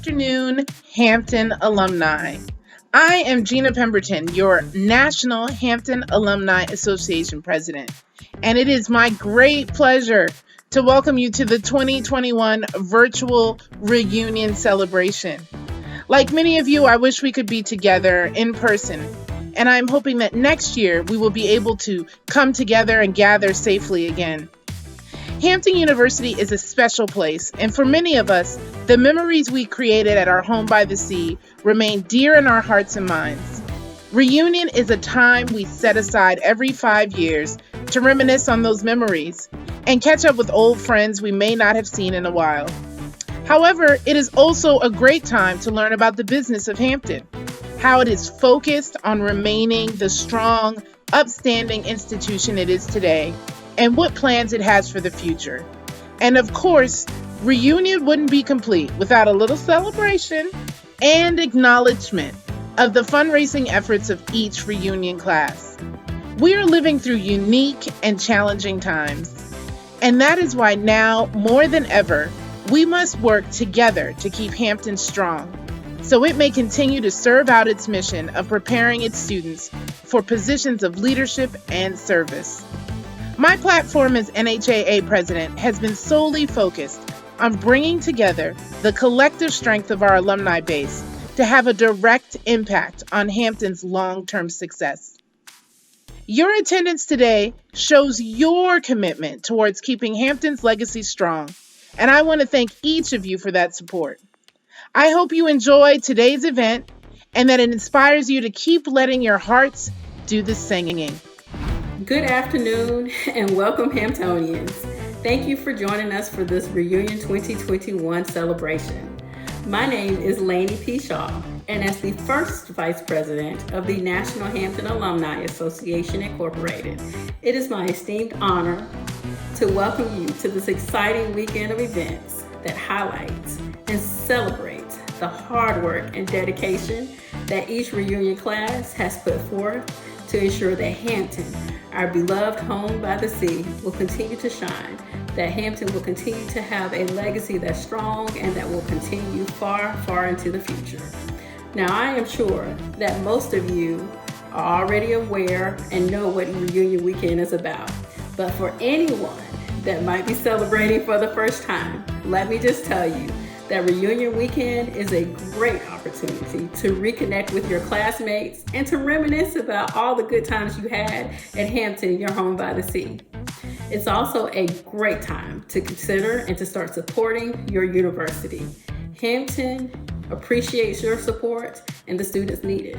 afternoon, Hampton alumni. I am Gina Pemberton, your National Hampton Alumni Association president, and it is my great pleasure to welcome you to the 2021 virtual reunion celebration. Like many of you, I wish we could be together in person, and I'm hoping that next year we will be able to come together and gather safely again. Hampton University is a special place, and for many of us, the memories we created at our home by the sea remain dear in our hearts and minds. Reunion is a time we set aside every 5 years to reminisce on those memories and catch up with old friends we may not have seen in a while. However, it is also a great time to learn about the business of Hampton, how it is focused on remaining the strong, upstanding institution it is today, and what plans it has for the future. And of course, reunion wouldn't be complete without a little celebration and acknowledgement of the fundraising efforts of each reunion class. We are living through unique and challenging times, and that is why now, more than ever, we must work together to keep Hampton strong, so it may continue to serve out its mission of preparing its students for positions of leadership and service. My platform as NHAA president has been solely focused on bringing together the collective strength of our alumni base to have a direct impact on Hampton's long-term success. Your attendance today shows your commitment towards keeping Hampton's legacy strong, and I want to thank each of you for that support. I hope you enjoy today's event and that it inspires you to keep letting your hearts do the singing. Good afternoon and welcome Hamptonians. Thank you for joining us for this Reunion 2021 celebration. My name is Lainey P. Shaw, and as the first Vice President of the National Hampton Alumni Association Incorporated, it is my esteemed honor to welcome you to this exciting weekend of events that highlights and celebrates the hard work and dedication that each reunion class has put forth to ensure that Hampton, our beloved home by the sea, will continue to shine, that Hampton will continue to have a legacy that's strong and that will continue far, far into the future. Now, I am sure that most of you are already aware and know what Reunion Weekend is about. But for anyone that might be celebrating for the first time, let me just tell you that Reunion Weekend is a great opportunity to reconnect with your classmates and to reminisce about all the good times you had at Hampton, your home by the sea. It's also a great time to consider and to start supporting your university. Hampton appreciates your support and the students need it.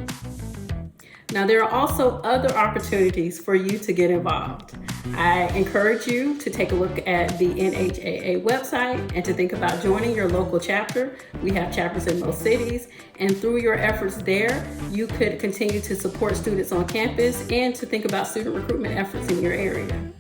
Now, there are also other opportunities for you to get involved. I encourage you to take a look at the NHAA website and to think about joining your local chapter. We have chapters in most cities, and through your efforts there, you could continue to support students on campus and to think about student recruitment efforts in your area.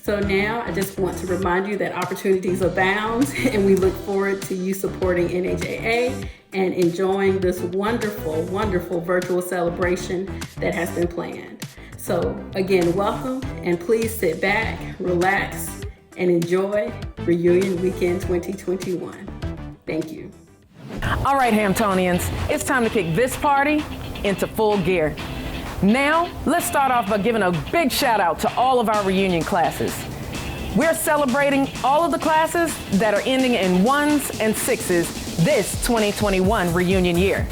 So now I just want to remind you that opportunities abound, and we look forward to you supporting NHAA and enjoying this wonderful, wonderful virtual celebration that has been planned. So again, welcome, and please sit back, relax, and enjoy Reunion Weekend 2021. Thank you. All right, Hamptonians, it's time to kick this party into full gear. Now, let's start off by giving a big shout out to all of our reunion classes. We're celebrating all of the classes that are ending in 1s and 6s this 2021 reunion year.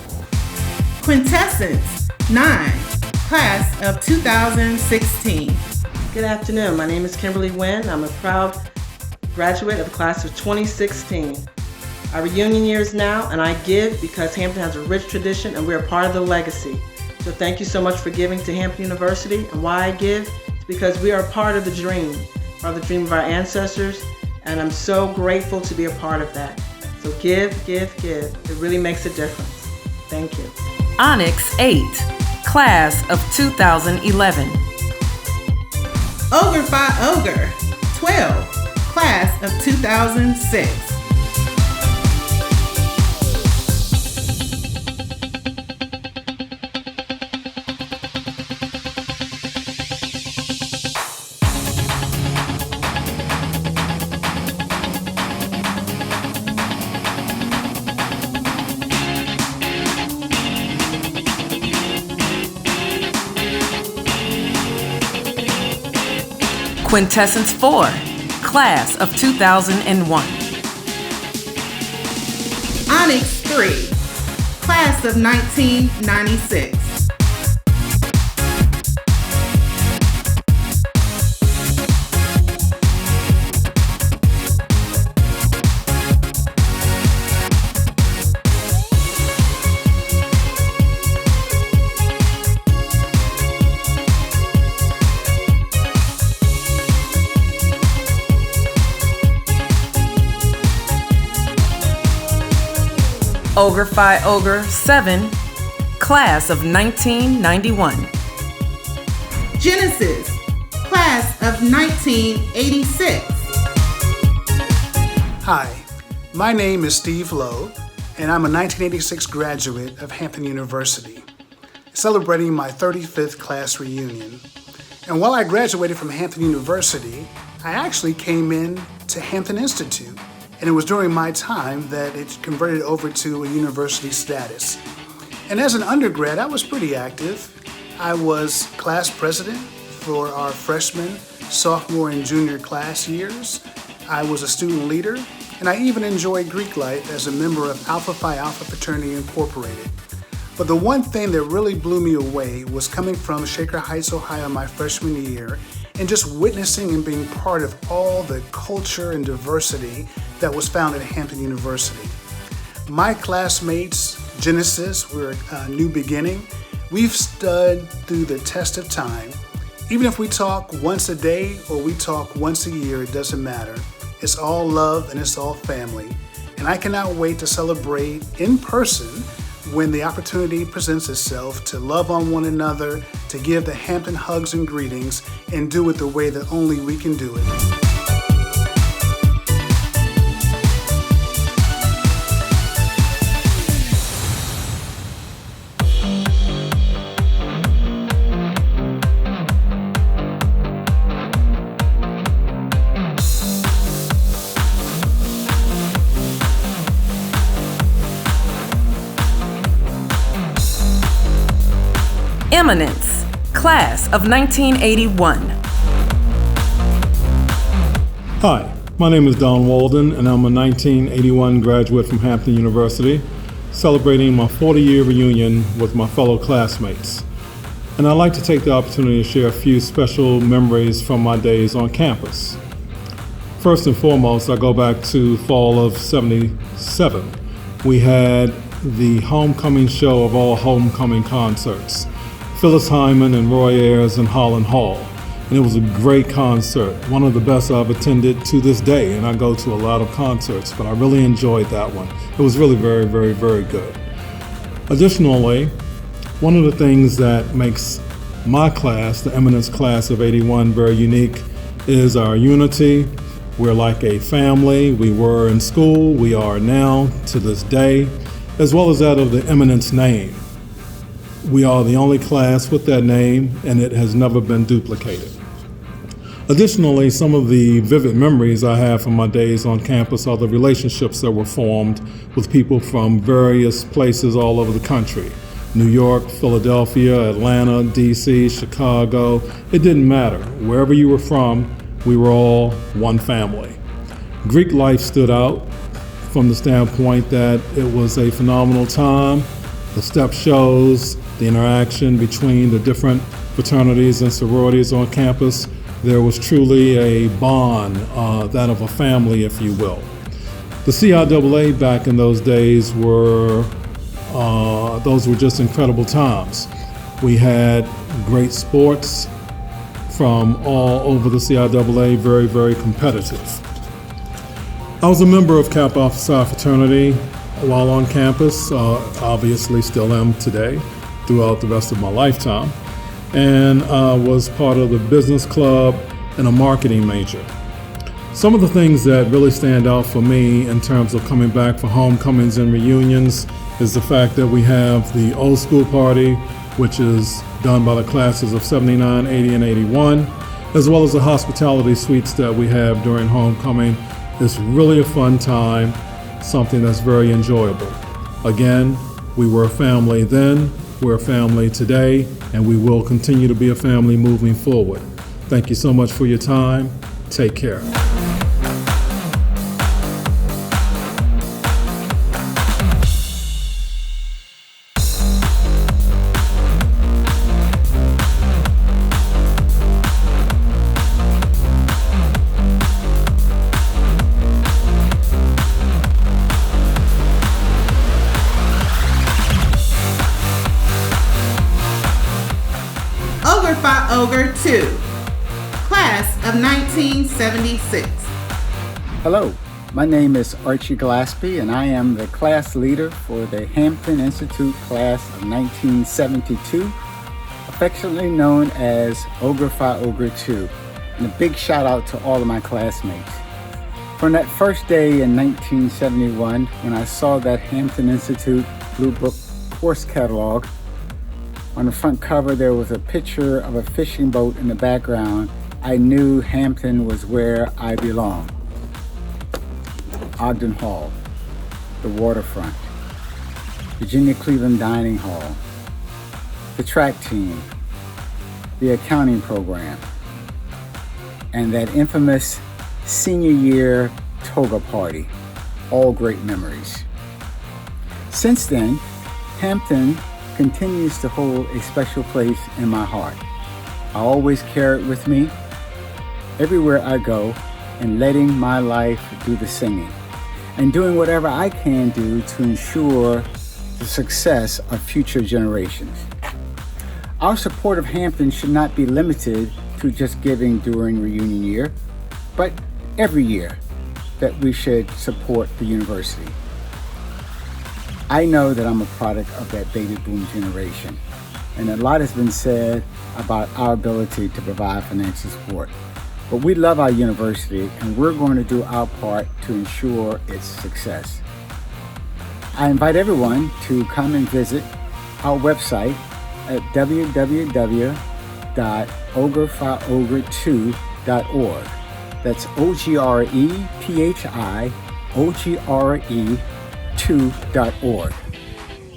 Quintessence 9, class of 2016. Good afternoon. My name is Kimberly Wynn. I'm a proud graduate of the class of 2016. Our reunion year is now, and I give because Hampton has a rich tradition and we're a part of the legacy. So thank you so much for giving to Hampton University. And why I give is because we are part of the dream of our ancestors, and I'm so grateful to be a part of that. So give. It really makes a difference. Thank you. Onyx 8, class of 2011. Ogre Fi Ogre 12, class of 2006. Quintessence 4, Class of 2001. Onyx 3, Class of 1996. Ogre Phi Ogre 7, Class of 1991. Genesis, Class of 1986. Hi, my name is Steve Lowe, and I'm a 1986 graduate of Hampton University, celebrating my 35th class reunion. And while I graduated from Hampton University, I actually came in to Hampton Institute, and it was during my time that it converted over to a university status. And as an undergrad, I was pretty active. I was class president for our freshman, sophomore, and junior class years. I was a student leader, and I even enjoyed Greek life as a member of Alpha Phi Alpha Fraternity Incorporated. But the one thing that really blew me away was coming from Shaker Heights, Ohio, my freshman year, and just witnessing and being part of all the culture and diversity that was found at Hampton University. My classmates, Genesis, we're a new beginning. We've stood through the test of time. Even if we talk once a day or we talk once a year, it doesn't matter. It's all love and it's all family. And I cannot wait to celebrate in person when the opportunity presents itself to love on one another, to give the Hampton hugs and greetings, and do it the way that only we can do it. Eminence, Class of 1981. Hi, my name is Don Walden, and I'm a 1981 graduate from Hampton University, celebrating my 40-year reunion with my fellow classmates. And I'd like to take the opportunity to share a few special memories from my days on campus. First and foremost, I go back to fall of '77. We had the homecoming show of all homecoming concerts. Phyllis Hyman and Roy Ayers and Holland Hall. And it was a great concert, one of the best I've attended to this day, and I go to a lot of concerts, but I really enjoyed that one. It was really very, very, very good. Additionally, one of the things that makes my class, the Eminence Class of '81, very unique is our unity. We're like a family. We were in school, we are now to this day, as well as that of the Eminence name. We are the only class with that name, and it has never been duplicated. Additionally, some of the vivid memories I have from my days on campus are the relationships that were formed with people from various places all over the country. New York, Philadelphia, Atlanta, DC, Chicago. It didn't matter. Wherever you were from, we were all one family. Greek life stood out from the standpoint that it was a phenomenal time. The step shows, the interaction between the different fraternities and sororities on campus, there was truly a bond, that of a family, if you will. The CIAA back in those days those were just incredible times. We had great sports from all over the CIAA, very, very competitive. I was a member of Kappa Alpha Psi fraternity while on campus, obviously still am today, throughout the rest of my lifetime, and was part of the business club and a marketing major. Some of the things that really stand out for me in terms of coming back for homecomings and reunions is the fact that we have the old school party, which is done by the classes of '79, '80, and '81, as well as the hospitality suites that we have during homecoming. It's really a fun time, something that's very enjoyable. Again, we were a family then, we're a family today, and we will continue to be a family moving forward. Thank you so much for your time. Take care. Ogre Phi Ogre 2, Class of 1976. Hello, my name is Archie Gillespie, and I am the class leader for the Hampton Institute Class of 1972, affectionately known as Ogre Phi Ogre 2, and a big shout out to all of my classmates. From that first day in 1971, when I saw that Hampton Institute Blue Book course catalog, on the front cover there was a picture of a fishing boat in the background. I knew Hampton was where I belonged. Ogden Hall, the waterfront, Virginia Cleveland Dining Hall, the track team, the accounting program, and that infamous senior year toga party. All great memories. Since then, Hampton continues to hold a special place in my heart. I always carry it with me everywhere I go, and letting my life do the singing, and doing whatever I can do to ensure the success of future generations. Our support of Hampton should not be limited to just giving during reunion year, but every year that we should support the university. I know that I'm a product of that baby boom generation, and a lot has been said about our ability to provide financial support. But we love our university, and we're going to do our part to ensure its success. I invite everyone to come and visit our website at www.ogrephiogre2.org. That's OGREPHIOGRE2.org,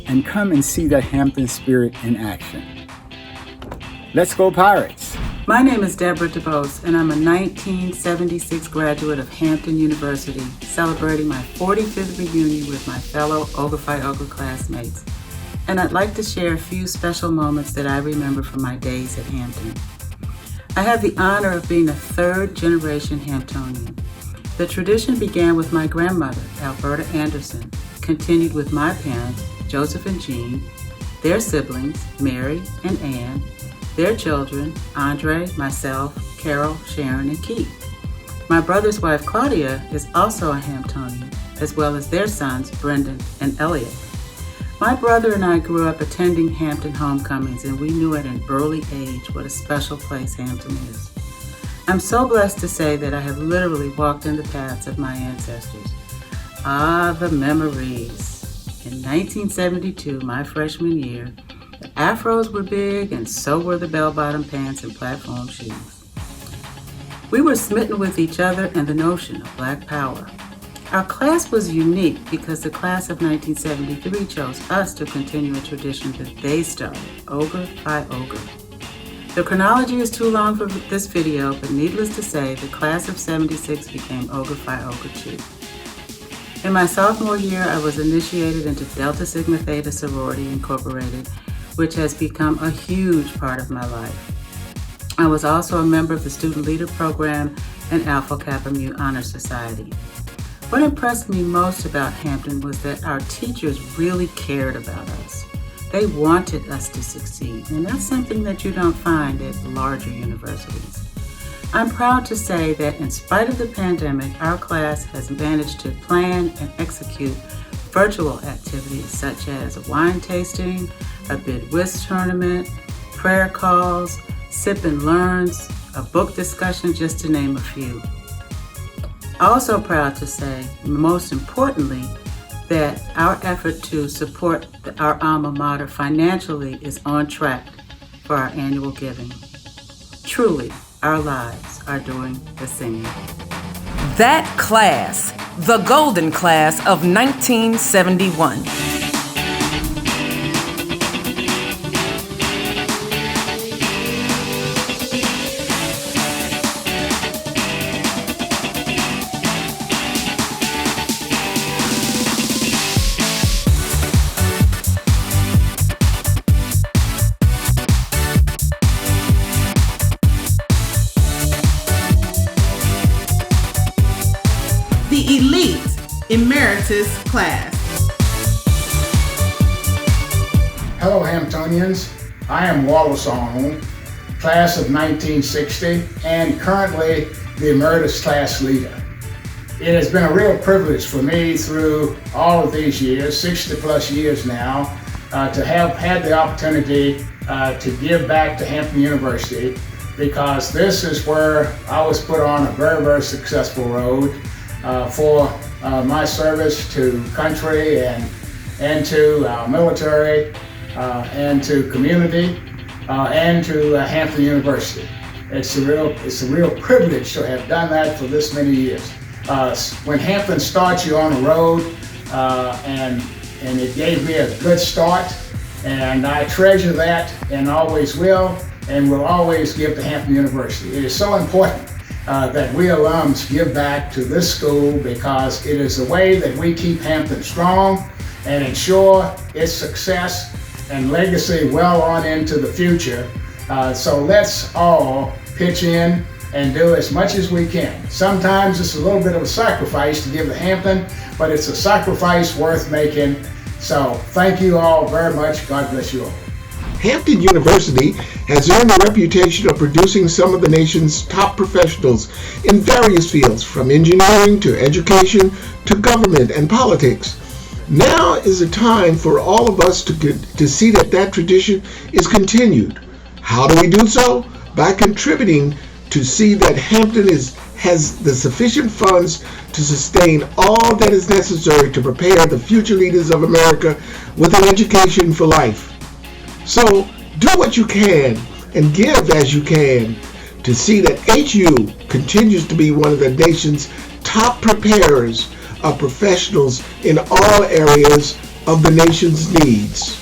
and come and see that Hampton spirit in action. Let's go Pirates! My name is Deborah DeBose, and I'm a 1976 graduate of Hampton University, celebrating my 45th reunion with my fellow Ogre Phi Ogre classmates. And I'd like to share a few special moments that I remember from my days at Hampton. I have the honor of being a third-generation Hamptonian. The tradition began with my grandmother, Alberta Anderson, continued with my parents, Joseph and Jean, their siblings, Mary and Ann, their children, Andre, myself, Carol, Sharon, and Keith. My brother's wife, Claudia, is also a Hamptonian, as well as their sons, Brendan and Elliot. My brother and I grew up attending Hampton homecomings, and we knew at an early age what a special place Hampton is. I'm so blessed to say that I have literally walked in the paths of my ancestors. Ah, the memories. In 1972, my freshman year, the afros were big, and so were the bell-bottom pants and platform shoes. We were smitten with each other and the notion of Black Power. Our class was unique because the class of 1973 chose us to continue a tradition that they started, Ogre Phi Ogre. The chronology is too long for this video, but needless to say, the class of 76 became Ogre Phi Ogre 2. In my sophomore year, I was initiated into Delta Sigma Theta Sorority Incorporated, which has become a huge part of my life. I was also a member of the Student Leader Program and Alpha Kappa Mu Honor Society. What impressed me most about Hampton was that our teachers really cared about us. They wanted us to succeed, and that's something that you don't find at larger universities. I'm proud to say that in spite of the pandemic, our class has managed to plan and execute virtual activities such as a wine tasting, a bid whist tournament, prayer calls, sip and learns, a book discussion, just to name a few. Also proud to say, most importantly, that our effort to support our alma mater financially is on track for our annual giving. Truly, our lives are doing the singing. That class, the Golden Class of 1971. Emeritus class. Hello, Hamptonians. I am Wallace Arnold, class of 1960, and currently the Emeritus class leader. It has been a real privilege for me through all of these years, 60 plus years now, to have had the opportunity to give back to Hampton University, because this is where I was put on a very, very successful road for my service to country and to our military and to community and to Hampton University. It's a real privilege to have done that for this many years. When Hampton starts you on a road, and it gave me a good start, and I treasure that and always will, and will always give to Hampton University. It is so important that we alums give back to this school, because it is the way that we keep Hampton strong and ensure its success and legacy well on into the future. So let's all pitch in and do as much as we can. Sometimes it's a little bit of a sacrifice to give to Hampton, but it's a sacrifice worth making. So thank you all very much. God bless you all. Hampton University has earned a reputation of producing some of the nation's top professionals in various fields, from engineering to education to government and politics. Now is a time for all of us to see that tradition is continued. How do we do so? By contributing to see that Hampton has the sufficient funds to sustain all that is necessary to prepare the future leaders of America with an education for life. So do what you can and give as you can to see that HU continues to be one of the nation's top preparers of professionals in all areas of the nation's needs.